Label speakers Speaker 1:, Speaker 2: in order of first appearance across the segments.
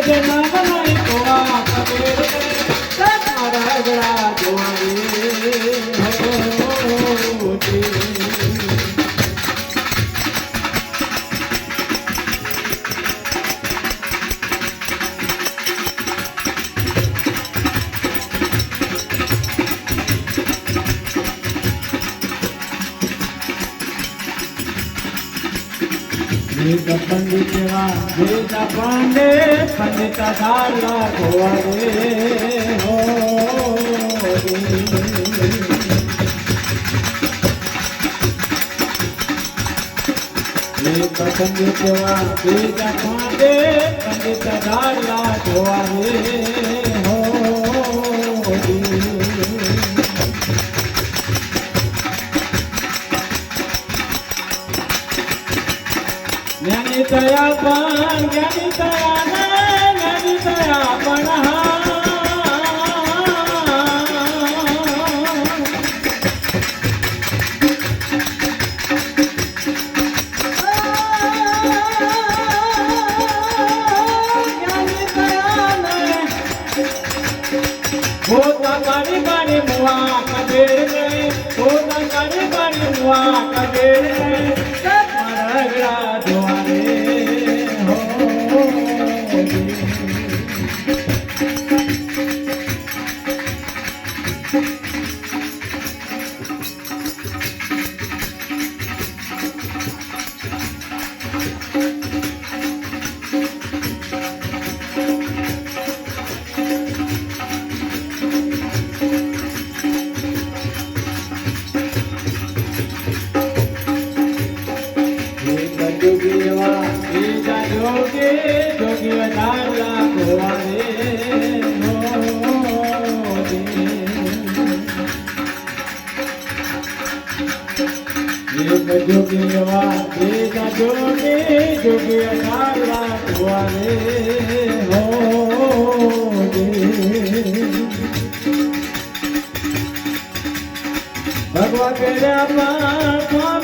Speaker 1: જન્મ નહીં ગોવા કબીર મારા ગળા જોવારી पंडित पांडे पंडित डाला गोवारे हो पंडित पांडे पंडित डाला गोवारे हो ज्ञानी दया पण ज्ञानी दया ज्ञानी दया पण ज्ञानी दया होता गाड़ी गाड़ी मुआ कबीर ने होता गाड़ी गाड़ी मुआ कबीर ने भगवान तेरा भगवान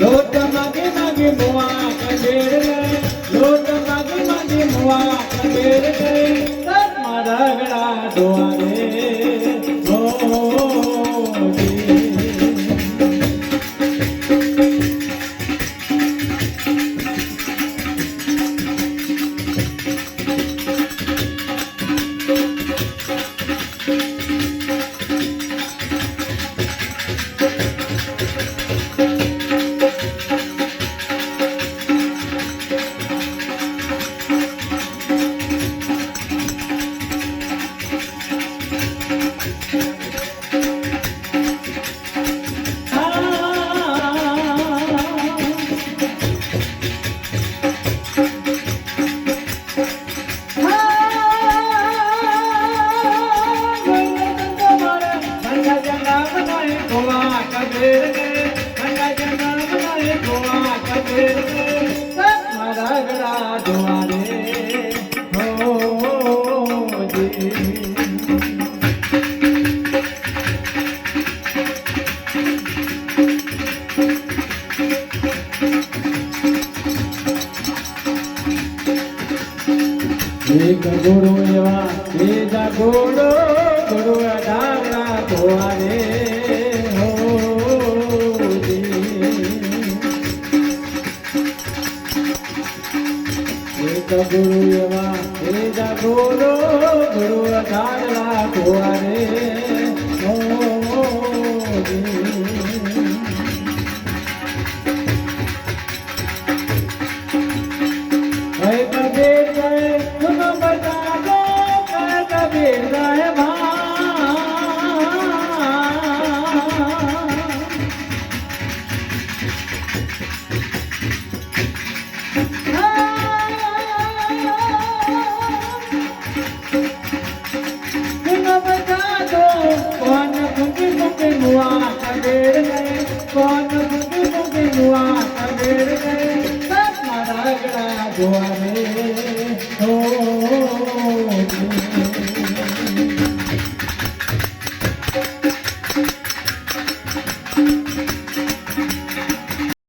Speaker 1: लोट मागे मागे मुआ कबीर गए लोट मागे मागे मुआ कबीर गए तब मारा गड़ा दुआरे एक गुरु एवा तेजा गुरु गुरु डाला द्वारे हो एक गुरु एवा तेजा गुरु गुरु डाला द्वारे हो જોવા